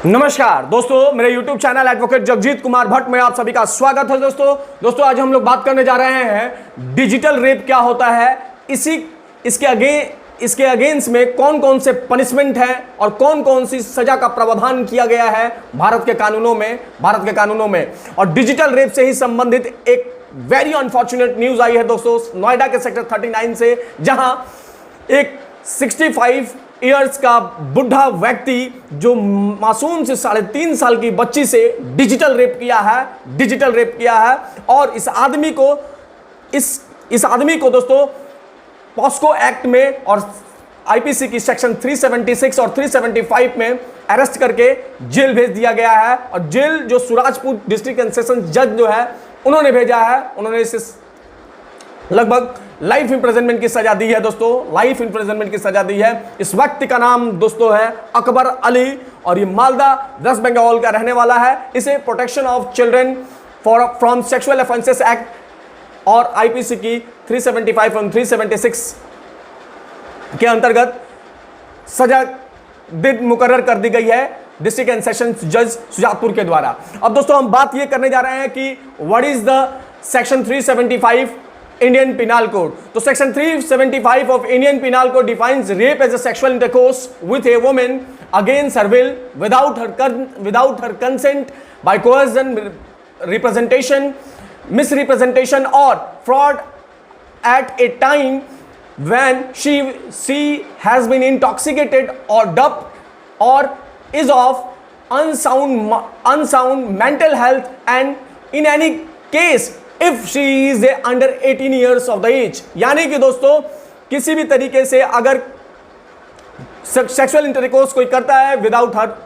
नमस्कार दोस्तों, मेरे YouTube channel advocate Jagjit Kumar Bhatt में आप सभी का स्वागत है। दोस्तों आज हम लोग बात करने जा रहे हैं डिजिटल रेप क्या होता है, इसके अगेंस्ट में कौन कौन से पनिशमेंट है और कौन कौन सी सजा का प्रावधान किया गया है भारत के कानूनों में। और डिजिटल रेप से ही संबंधित एक वेरी अनफॉर्चुनेट न्यूज आई है दोस्तों, नोएडा के सेक्टर 39 से, जहां एक 65 ईयर्स का बुढ़ा व्यक्ति जो मासूम से 3.5 साल की बच्ची से डिजिटल रेप किया है। और इस आदमी को दोस्तों पॉस्को एक्ट में और आईपीसी की सेक्शन 376 और 375 में अरेस्ट करके जेल भेज दिया गया है। और जेल जो सूरजपुर डिस्ट्रिक्ट एंड सेशन जज जो है उन्होंने भेजा है, उन्होंने इसे लगभग लाइफ इंप्रिजनमेंट की सजा दी है दोस्तों, लाइफ इंप्रिजनमेंट की सजा दी है। इस व्यक्ति का नाम दोस्तों है अकबर अली और ये मालदा वेस्ट बंगाल का रहने वाला है। इसे protection of children from sexual offences act और आईपीसी की 375 और 376 के अंतर्गत सजा मुकर्रर कर दी गई है डिस्ट्रिक्ट एंड सेशन जज सुजातपुर के द्वारा। अब दोस्तों हम बात ये करने जा रहे हैं कि what is the section 375 Indian Penal Code. तो section 375 of Indian Penal Code defines rape as a sexual intercourse with a woman against her will without her consent by coercion, representation, misrepresentation or fraud at a time when she has been intoxicated or doped or is of unsound mental health, and in any case if she is under 18 years of the age। यानी कि दोस्तों किसी भी तरीके से अगर sexual intercourse कोई करता है विदाउट हर,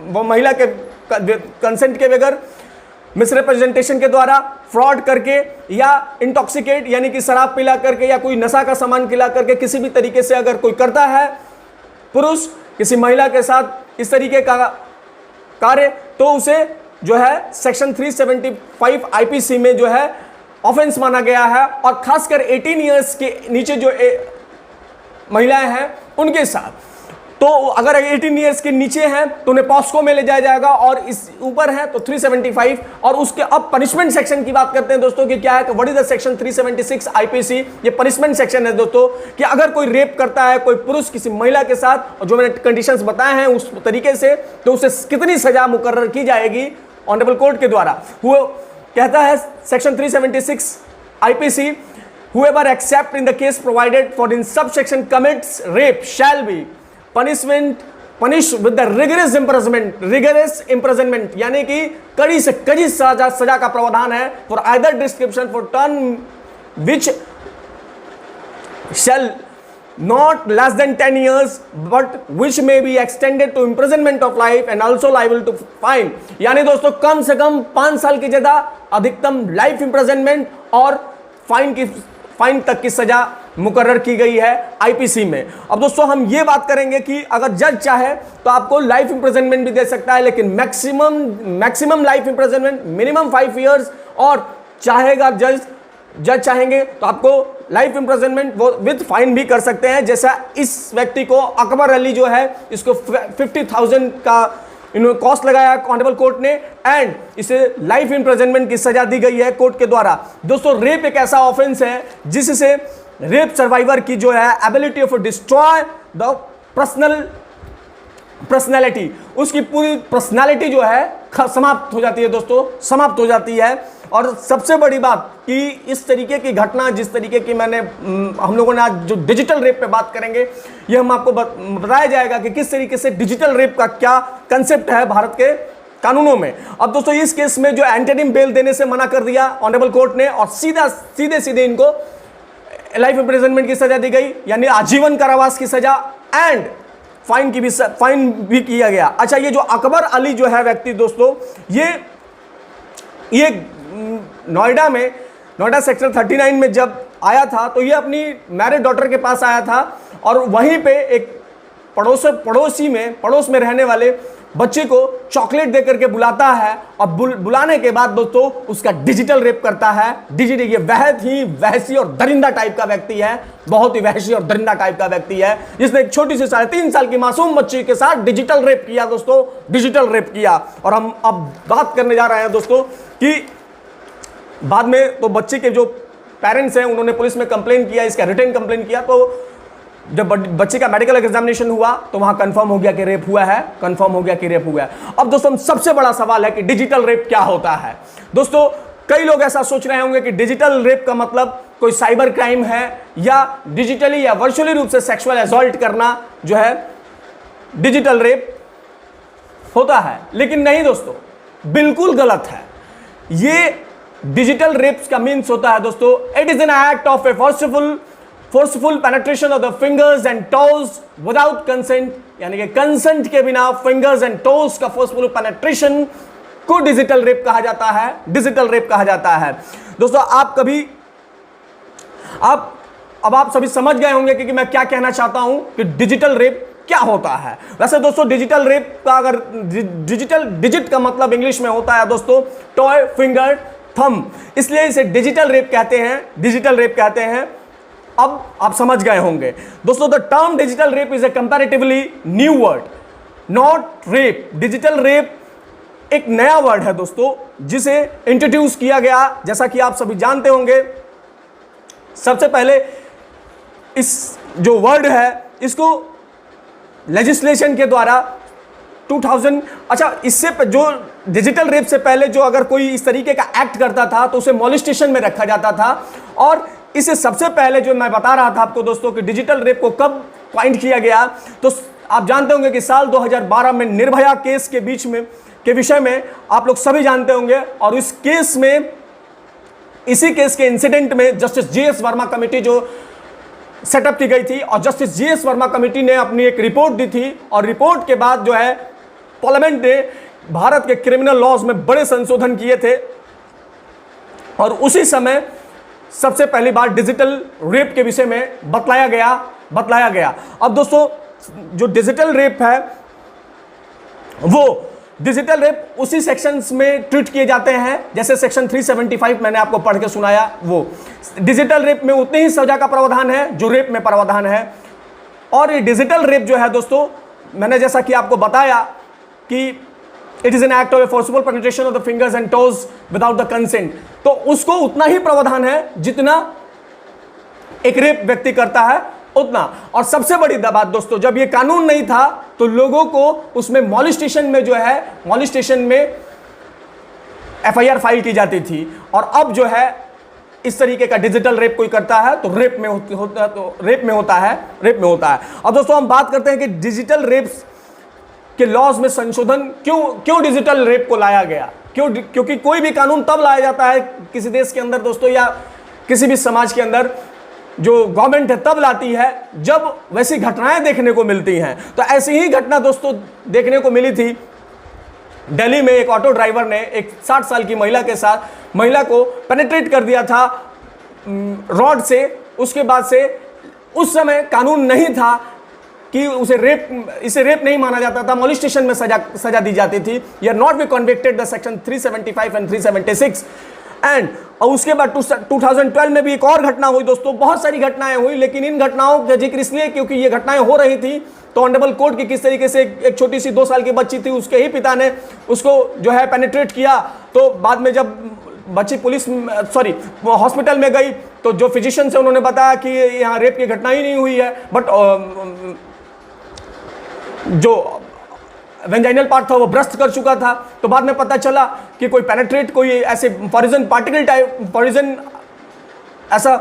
वो महिला के कंसेंट के बगैर, मिसरिप्रेजेंटेशन के द्वारा, फ्रॉड करके या इंटॉक्सिकेट यानी कि शराब पिला करके या कोई नशा का सामान खिला करके किसी भी तरीके से अगर कोई करता है पुरुष किसी महिला के साथ इस तरीके का कार्य, तो उसे जो है सेक्शन 375 आईपीसी में जो है ऑफेंस माना गया है। और खासकर 18 इयर्स के नीचे जो महिलाएं हैं उनके साथ, तो अगर 18 इयर्स के नीचे हैं तो उन्हें पॉस्को में ले जाया जाएगा, और इस ऊपर है तो 375। और उसके अब पनिशमेंट सेक्शन की बात करते हैं दोस्तों कि क्या है, what is the section 376 IPC. ये पनिशमेंट सेक्शन है दोस्तों कि अगर कोई रेप करता है कोई पुरुष किसी महिला के साथ और जो मैंने कंडीशंस बताए हैं उस तरीके से, तो उसे कितनी सजा मुकर्रर की जाएगी ऑनरेबल कोर्ट के द्वारा। वो कहता है section 376 IPC, whoever except in the case provided for in subsection commits rape shall be punished with the rigorous imprisonment, यानी कि कड़ी से कड़ी सजा का प्रावधान है for either description for term which shall not less than 10 years but which may be extended to imprisonment of life and also liable to fine। यानी दोस्तों कम से कम 5 साल की सजा, अधिकतम लाइफ इंप्रिजनमेंट और फाइन तक की सजा मुकर्रर की गई है आईपीसी में। अब दोस्तों हम ये बात करेंगे कि अगर जज चाहे तो आपको लाइफ इंप्रिजनमेंट भी दे सकता है, लेकिन maximum life imprisonment minimum 5 years, और चाहेगा जज चाहेंगे तो आपको लाइफ इंप्रिजनमेंट वो विद फाइन भी कर सकते हैं। जैसा इस व्यक्ति को अकबर अली जो है इसको 50,000 का कॉस्ट लगाया ऑनरेबल कोर्ट ने, एंड इसे लाइफ इंप्रिजनमेंट की सजा दी गई है कोर्ट के द्वारा। दोस्तों रेप एक ऐसा ऑफेंस है जिससे रेप सर्वाइवर की जो है ability of destroy the personality, उसकी पूरी पर्सनैलिटी जो है समाप्त हो जाती है दोस्तों, समाप्त हो जाती है। और सबसे बड़ी बात कि इस तरीके की घटना, जिस तरीके की हम लोगों ने आज जो डिजिटल रेप पे बात करेंगे, ये हम आपको बताया जाएगा कि किस तरीके से डिजिटल रेप का क्या कंसेप्ट है भारत के कानूनों में। अब दोस्तों इस केस में जो एंटरिम बेल देने से मना कर दिया ऑनरेबल कोर्ट ने, और सीधे इनको लाइफ इंप्रिजनमेंट की सजा दी गई, यानी आजीवन कारावास की सजा, एंड फाइन भी किया गया। अच्छा, ये जो अकबर अली जो है व्यक्ति दोस्तों, ये नोएडा सेक्टर 39 में जब आया था तो ये अपनी मैरिड डॉटर के पास आया था, और वहीं पे एक पड़ोस में रहने वाले बच्चे को चॉकलेट देकर के बुलाता है और बुलाने के बाद दोस्तों उसका डिजिटल रेप करता है। डिजिटल, ये बहुत ही वहशी और दरिंदा टाइप का व्यक्ति है, बहुत ही वहशी और दरिंदा टाइप का व्यक्ति है, जिसने एक छोटी सी 3.5 साल की मासूम बच्ची के साथ डिजिटल रेप किया दोस्तों, डिजिटल रेप किया। और हम अब बात करने जा रहे हैं दोस्तों कि बाद में तो बच्चे के जो पेरेंट्स हैं उन्होंने पुलिस में कंप्लेन किया, इसका रिटर्न कंप्लेन किया। तो जब बच्चे का मेडिकल एग्जामिनेशन हुआ तो वहां कंफर्म हो गया कि रेप हुआ है, कंफर्म हो गया कि रेप हुआ है। अब दोस्तों सबसे बड़ा सवाल है कि डिजिटल रेप क्या होता है। दोस्तों कई लोग ऐसा सोच रहे होंगे कि डिजिटल रेप का मतलब कोई साइबर क्राइम है या डिजिटली या वर्चुअली रूप से सेक्सुअल असॉल्ट करना जो है डिजिटल रेप होता है, लेकिन नहीं दोस्तों, बिल्कुल गलत है। ये डिजिटल रेप का मीन्स होता है दोस्तों, it is an act of A forceful penetration of the fingers and toes without consent, यानी कि कंसेंट के बिना फिंगर्स एंड टोज का फोर्सफुल पेनेट्रेशन को डिजिटल रेप कहा जाता है, डिजिटल रेप कहा जाता है। दोस्तों अब आप सभी समझ गए होंगे कि मैं क्या कहना चाहता हूं कि डिजिटल रेप क्या होता है। वैसे दोस्तों डिजिटल रेप का अगर डिजिटल डिजिट का मतलब इंग्लिश में होता है दोस्तों टॉय, फिंगर, थंब, इसलिए इसे डिजिटल रेप कहते हैं, डिजिटल रेप कहते हैं। अब आप समझ गए होंगे दोस्तों, the term digital rape is a comparatively new word, not rape. Digital rape एक नया वर्ड है दोस्तों जिसे इंट्रोड्यूस किया गया, जैसा कि आप सभी जानते होंगे। सबसे पहले इस जो वर्ड है इसको लेजिस्लेशन के द्वारा 2000, अच्छा इससे जो डिजिटल रेप से पहले जो अगर कोई इस तरीके का एक्ट करता था तो उसे मॉलेस्टेशन में रखा जाता था। और इससे सबसे पहले जो मैं बता रहा था आपको दोस्तों कि डिजिटल रेप को कब पॉइंट किया गया, तो आप जानते होंगे कि साल 2012 में निर्भया केस के विषय में आप लोग सभी जानते होंगे। और इस केस में, इसी केस के इंसिडेंट में जस्टिस जीएस वर्मा कमेटी जो सेटअप की गई थी और जस्टिस जीएस वर्मा कमेटी ने अपनी एक रिपोर्ट दी थी और रिपोर्ट के बाद जो है पार्लियामेंट ने भारत के क्रिमिनल लॉज में बड़े संशोधन किए थे और उसी समय सबसे पहली बार डिजिटल रेप के विषय में बतलाया गया। अब दोस्तों जो डिजिटल रेप है वो डिजिटल रेप उसी सेक्शंस में ट्रीट किए जाते हैं जैसे सेक्शन 375 मैंने आपको पढ़ के सुनाया। वो डिजिटल रेप में उतनी ही सजा का प्रावधान है जो रेप में प्रावधान है। और ये डिजिटल रेप जो है दोस्तों, मैंने जैसा कि आपको बताया कि it is an act of A forceful penetration of the fingers and toes without the consent, तो उसको उतना ही प्रावधान है जितना एक रेप व्यक्ति करता है उतना। और सबसे बड़ी बात दोस्तों, जब ये कानून नहीं था तो लोगों को उसमें मॉलेस्टेशन में जो है मॉलेस्टेशन में एफआईआर फाइल की जाती थी। और अब जो है इस तरीके का डिजिटल रेप कोई करता है तो रेप में होता है। अब दोस्तों हम बात करते हैं कि डिजिटल रेप के लॉज में संशोधन क्यों डिजिटल रेप को लाया गया। क्योंकि कोई भी कानून तब लाया जाता है किसी देश के अंदर दोस्तों या किसी भी समाज के अंदर, जो गवर्नमेंट है तब लाती है जब वैसी घटनाएं देखने को मिलती हैं। तो ऐसी ही घटना दोस्तों देखने को मिली थी दिल्ली में। एक ऑटो ड्राइवर ने एक 60 साल की महिला को पेनिट्रेट कर दिया था रॉड से। उसके बाद से उस समय कानून नहीं था कि इसे रेप नहीं माना जाता था, मॉलेस्टेशन में सजा दी जाती थी। You are not be convicted the section 375 and 376 and. और उसके बाद 2012 में भी एक और घटना हुई दोस्तों। बहुत सारी घटनाएं हुई, लेकिन इन घटनाओं का जिक्र इसलिए क्योंकि ये घटनाएं हो रही थी तो ऑनरेबल कोर्ट की किस तरीके से एक छोटी सी 2 साल की बच्ची थी, उसके ही पिता ने उसको जो है पेनिट्रेट किया। तो बाद में जब बच्ची हॉस्पिटल में गई तो जो फिजिशियन है उन्होंने बताया कि यहाँ रेप की घटना ही नहीं हुई है, बट जो वेंजाइनल पार्ट था वो ब्रस्ट कर चुका था। तो बाद में पता चला कि कोई ऐसे पॉइजन पार्टिकल टाइप पॉइजन ऐसा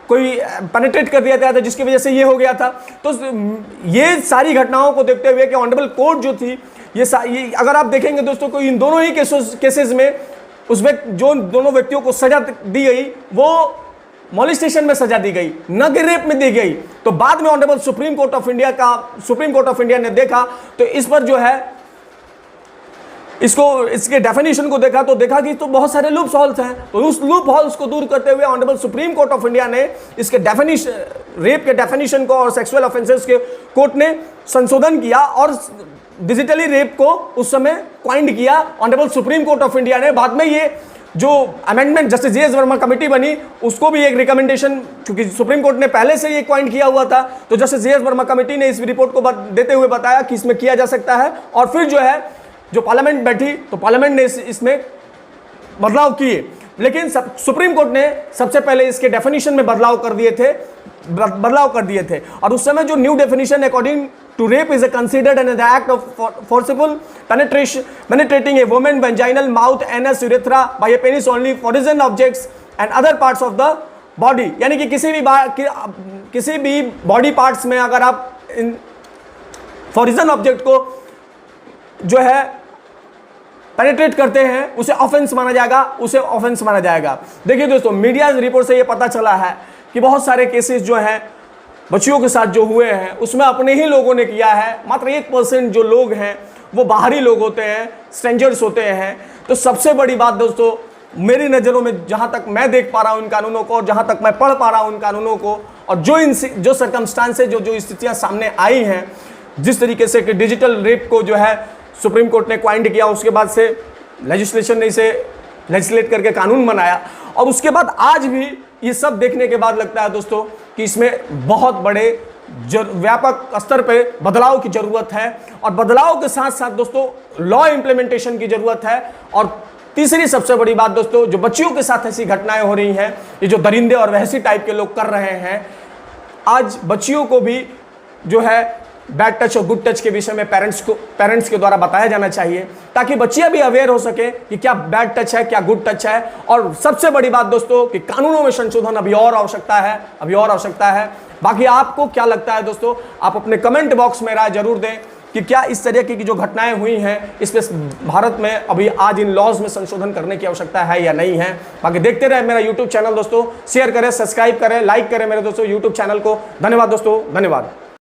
कोई पेनिट्रेट कर दिया था जिसकी वजह से ये हो गया था। तो ये सारी घटनाओं को देखते हुए कि ऑनरेबल कोर्ट जो थी ये अगर आप देखेंगे दोस्तों को इन दोनों ही केसेस में जो दोनों व्यक्तियों को सजा दी गई वो मॉलेस्टेशन में सजा दी गई, न कि रेप में दी गई। तो बाद में honourable supreme court of India ने देखा तो इस पर जो है इसके डेफिनेशन को देखा तो देखा कि तो बहुत सारे लूप होल्स हैं। तो उस लूप होल्स को दूर करते हुए honourable supreme court of India ने इसके रेप के डेफिनेशन को और सेक्सुअल ऑफेंसेस के कोर्ट ने संशोधन किया और डिजिटली रेप को उस समय क्वाइंड किया honourable supreme court of India ने। बाद में ये जो amendment justice GS Verma committee बनी उसको भी एक रिकमेंडेशन, क्योंकि सुप्रीम कोर्ट ने पहले से ये क्वाइंड किया हुआ था, तो जस्टिस जीएस वर्मा कमेटी ने इस रिपोर्ट को देते हुए बताया कि इसमें किया जा सकता है। और फिर जो है जो पार्लियामेंट बैठी तो पार्लियामेंट ने इसमें बदलाव किए, लेकिन सुप्रीम कोर्ट ने सबसे पहले इसके डेफिनेशन में बदलाव कर दिए थे। और उस समय जो new definition according to rape is considered an act of forcible penetrating a woman's vaginal, mouth, anus, urethra by a penis only, foreign objects and other parts of the body। यानी कि किसी भी बॉडी पार्ट्स में अगर आप इन foreign object को जो है पेनिट्रेट करते हैं उसे ऑफेंस माना जाएगा। देखिए दोस्तों, मीडिया रिपोर्ट से ये पता चला है कि बहुत सारे केसेस जो हैं बच्चियों के साथ जो हुए हैं उसमें अपने ही लोगों ने किया है। मात्र 1% जो लोग हैं वो बाहरी लोग होते हैं, स्ट्रेंजर्स होते हैं। तो सबसे बड़ी बात दोस्तों मेरी नज़रों में, जहाँ तक मैं देख पा रहा हूँ इन कानूनों को, जहाँ तक मैं पढ़ पा रहा हूँ इन कानूनों को, और जो सर्कमस्टांसेस जो स्थितियाँ सामने आई हैं, जिस तरीके से कि डिजिटल रेप को जो है सुप्रीम कोर्ट ने क्वाइंड किया, उसके बाद से लेजिस्लेशन ने इसे लेजिस्लेट करके कानून बनाया, और उसके बाद आज भी ये सब देखने के बाद लगता है दोस्तों कि इसमें बहुत बड़े व्यापक स्तर पे बदलाव की जरूरत है। और बदलाव के साथ साथ दोस्तों लॉ इंप्लीमेंटेशन की जरूरत है। और तीसरी सबसे बड़ी बात दोस्तों, जो बच्चियों के साथ ऐसी घटनाएं हो रही हैं, ये जो दरिंदे और वहसी टाइप के लोग कर रहे हैं, आज बच्चियों को भी जो है बैड टच और गुड टच के विषय में पेरेंट्स के द्वारा बताया जाना चाहिए, ताकि बच्चियां भी अवेयर हो सके कि क्या बैड टच है, क्या गुड टच है। और सबसे बड़ी बात दोस्तों कि कानूनों में संशोधन अभी और आवश्यकता है। बाकी आपको क्या लगता है दोस्तों, आप अपने कमेंट बॉक्स में राय जरूर दें कि क्या इस तरह की जो घटनाएं हुई हैं इस पर भारत में अभी आज इन लॉज में संशोधन करने की आवश्यकता है या नहीं है। बाकी देखते रहे मेरा यूट्यूब चैनल दोस्तों, शेयर करें, सब्सक्राइब करें, लाइक करें मेरे दोस्तों यूट्यूब चैनल को। धन्यवाद दोस्तों, धन्यवाद।